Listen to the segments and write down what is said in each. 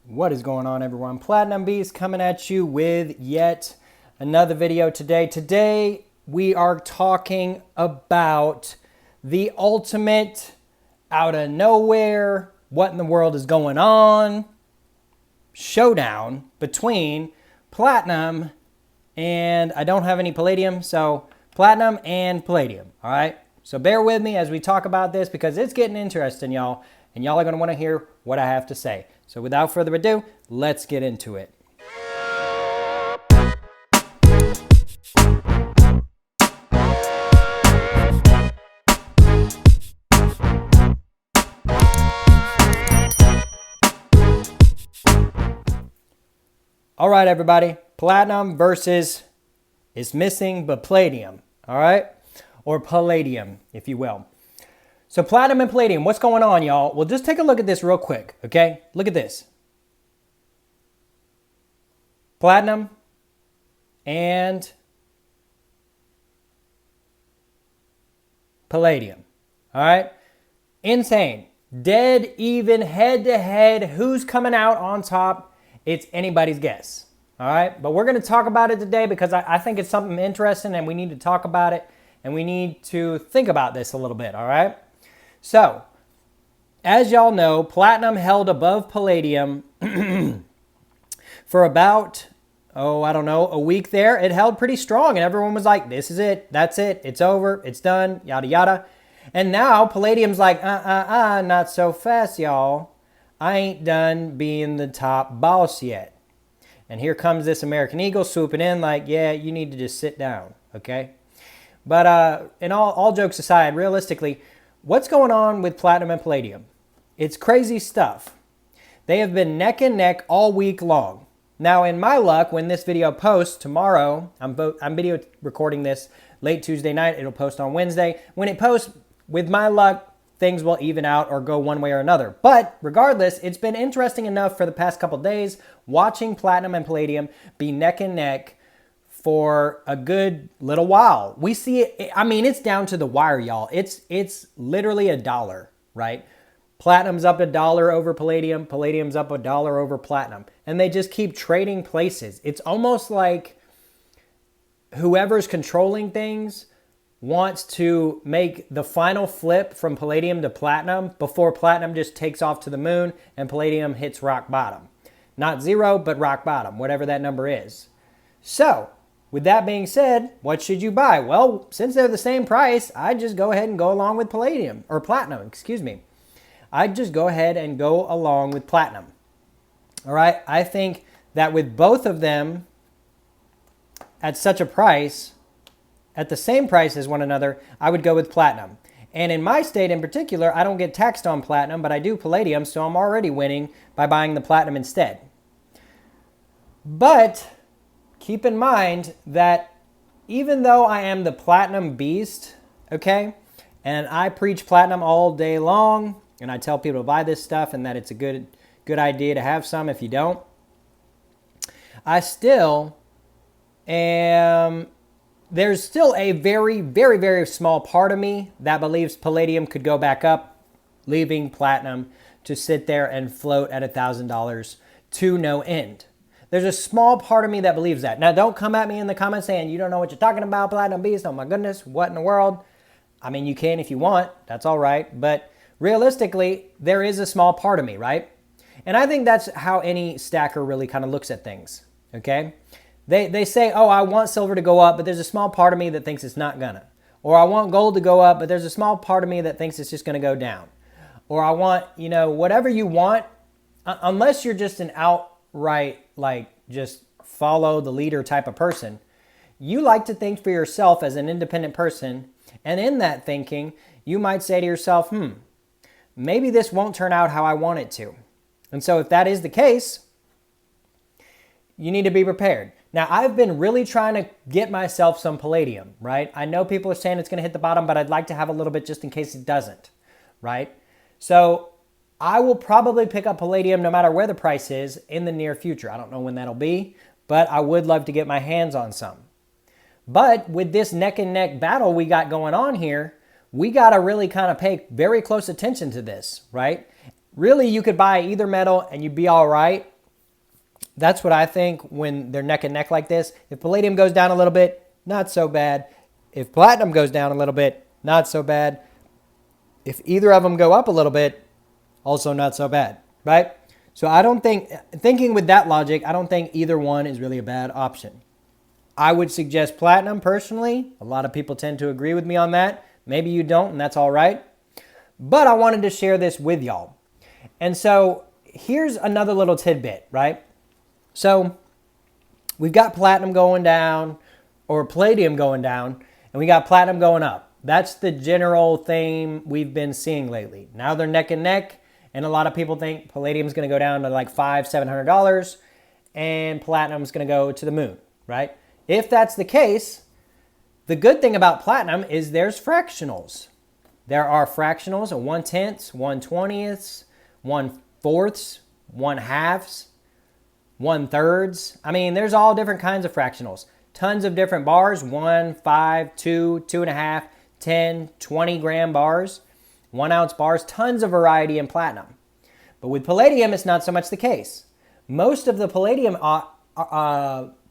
What is going on, everyone? Platinum Beast coming at you with yet another video today. Today we are talking about the ultimate out of nowhere, what in the world is going on showdown between platinum and I don't have any palladium, so platinum and palladium. All right, so bear with me as we talk about this because it's getting interesting, y'all, and y'all are going to want to hear what I have to say. So without further ado, let's get into it. All right, everybody, platinum versus is missing but palladium, all right? Or palladium, if you will. So platinum and palladium, what's going on, y'all? Well, just take a look at this real quick, okay? Look at this. Platinum and palladium, all right? Insane. Dead even, head to head. Who's coming out on top? It's anybody's guess, all right? But we're going to talk about it today because I think it's something interesting and we need to talk about it and we need to think about this a little bit, all right? So, as y'all know, platinum held above palladium for about, a week there. It held pretty strong and everyone was like, this is it, that's it, it's over, it's done, yada, yada. And now palladium's like, not so fast, y'all. I ain't done being the top boss yet. And here comes this American Eagle swooping in like, yeah, you need to just sit down, okay? But in all jokes aside, realistically, what's going on with platinum and palladium? It's crazy stuff. They have been neck and neck all week long. Now, in my luck, when this video posts tomorrow, I'm video recording this late Tuesday night. It'll post on Wednesday. When it posts, with my luck, things will even out or go one way or another. But regardless, it's been interesting enough for the past couple days watching platinum and palladium be neck and neck for a good little while. We see it, I mean, it's down to the wire, y'all. It's literally $1, right? Platinum's up $1 over palladium, palladium's up $1 over platinum. And they just keep trading places. It's almost like whoever's controlling things wants to make the final flip from palladium to platinum before platinum just takes off to the moon and palladium hits rock bottom. Not zero, but rock bottom, whatever that number is. So, with that being said, what should you buy? Well, since they're the same price, I'd just go ahead and go along with palladium, or platinum, excuse me. I'd just go ahead and go along with platinum. All right, I think that with both of them at such a price, at the same price as one another, I would go with platinum. And in my state in particular, I don't get taxed on platinum, but I do palladium, so I'm already winning by buying the platinum instead. But keep in mind that even though I am the platinum beast, okay, and I preach platinum all day long, and I tell people to buy this stuff and that it's a good idea to have some if you don't, I still am... There's still a very, very, very small part of me that believes palladium could go back up, leaving platinum to sit there and float at $1,000 to no end. There's a small part of me that believes that. Now, don't come at me in the comments saying, you don't know what you're talking about, Platinum Beast. Oh my goodness, what in the world? I mean, you can if you want. That's all right. But realistically, there is a small part of me, right? And I think that's how any stacker really kind of looks at things, okay? They say, oh, I want silver to go up, but there's a small part of me that thinks it's not gonna. Or I want gold to go up, but there's a small part of me that thinks it's just gonna go down. Or I want, whatever you want, unless you're just an outright, like, just follow the leader type of person, you like to think for yourself as an independent person, and in that thinking, you might say to yourself, maybe this won't turn out how I want it to. And so if that is the case, you need to be prepared. Now, I've been really trying to get myself some palladium, right? I know people are saying it's going to hit the bottom, but I'd like to have a little bit just in case it doesn't, right? So I will probably pick up palladium no matter where the price is in the near future. I don't know when that'll be, but I would love to get my hands on some. But with this neck and neck battle we got going on here, we got to really kind of pay very close attention to this, right? Really, you could buy either metal and you'd be all right, That's what I think when they're neck and neck like this. If palladium goes down a little bit, not so bad. If platinum goes down a little bit, not so bad. If either of them go up a little bit, also not so bad, right? So I don't think, thinking with that logic, I don't think either one is really a bad option. I would suggest platinum personally. A lot of people tend to agree with me on that. Maybe you don't, and that's all right. But I wanted to share this with y'all. And so here's another little tidbit, right? So we've got platinum going down, or palladium going down, and we got platinum going up. That's the general theme we've been seeing lately. Now they're neck and neck, and a lot of people think palladium's going to go down to like $500-$700, and platinum's going to go to the moon, right? If that's the case, the good thing about platinum is there's fractionals. There are fractionals of 1/10, 1/20, 1/4, 1/2, 1/3. I mean, there's all different kinds of fractionals. Tons of different bars, 1, 5, 2, 2.5, 10, 20 gram bars, 1 ounce bars, tons of variety in platinum. But with palladium, it's not so much the case. Most of the palladium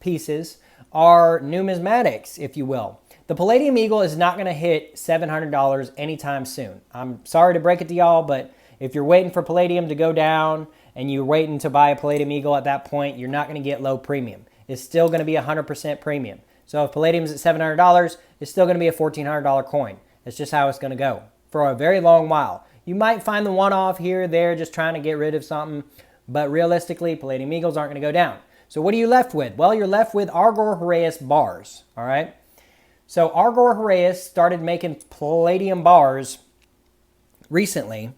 pieces are numismatics, if you will. The Palladium Eagle is not going to hit $700 anytime soon. I'm sorry to break it to y'all, but if you're waiting for palladium to go down and you're waiting to buy a Palladium Eagle at that point, you're not going to get low premium. It's still going to be 100% premium. So if palladium's at $700, it's still going to be a $1,400 coin. That's just how it's going to go for a very long while. You might find the one-off here or there just trying to get rid of something, but realistically, Palladium Eagles aren't going to go down. So what are you left with? Well, you're left with Argor Heraeus bars, all right? So Argor Heraeus started making palladium bars recently,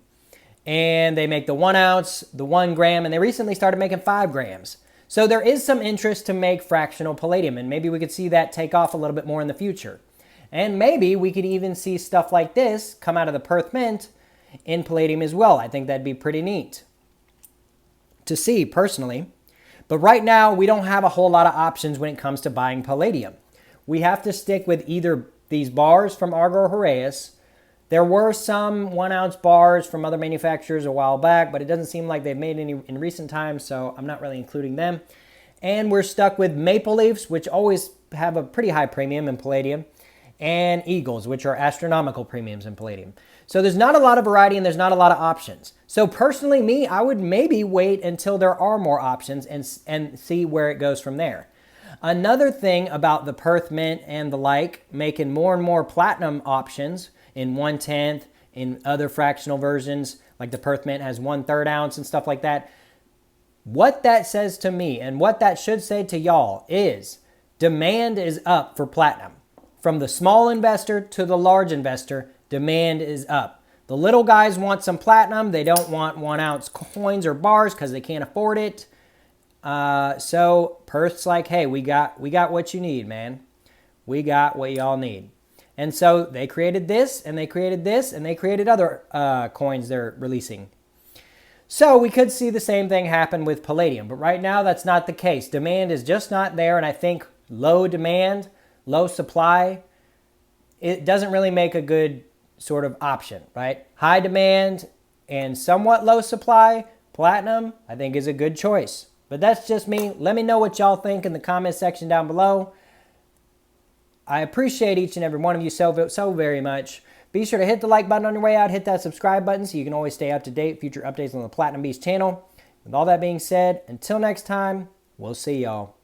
and they make the 1 ounce, the 1 gram, and they recently started making 5 grams. So there is some interest to make fractional palladium, and maybe we could see that take off a little bit more in the future. And maybe we could even see stuff like this come out of the Perth Mint in palladium as well. I think that'd be pretty neat to see personally. But right now, we don't have a whole lot of options when it comes to buying palladium. We have to stick with either these bars from Argor Heraeus. There were some 1 ounce bars from other manufacturers a while back, but it doesn't seem like they've made any in recent times, so I'm not really including them. And we're stuck with Maple Leafs, which always have a pretty high premium in palladium, and Eagles, which are astronomical premiums in palladium. So there's not a lot of variety and there's not a lot of options. So personally, me, I would maybe wait until there are more options and see where it goes from there. Another thing about the Perth Mint and the like, making more and more platinum options in 1/10, in other fractional versions, like the Perth Mint has 1/3 ounce and stuff like that. What that says to me and what that should say to y'all is demand is up for platinum. From the small investor to the large investor, demand is up. The little guys want some platinum. They don't want 1 ounce coins or bars because they can't afford it. So Perth's like, hey, we got what you need, man. We got what y'all need. And so they created this, and they created this, and they created other coins they're releasing. So we could see the same thing happen with palladium, but right now that's not the case. Demand is just not there, and I think low demand, low supply, it doesn't really make a good sort of option, right? High demand and somewhat low supply, platinum, I think is a good choice. But that's just me. Let me know what y'all think in the comment section down below. I appreciate each and every one of you so very much. Be sure to hit the like button on your way out. Hit that subscribe button so you can always stay up to date. Future updates on the Platinum Beast channel. With all that being said, until next time, we'll see y'all.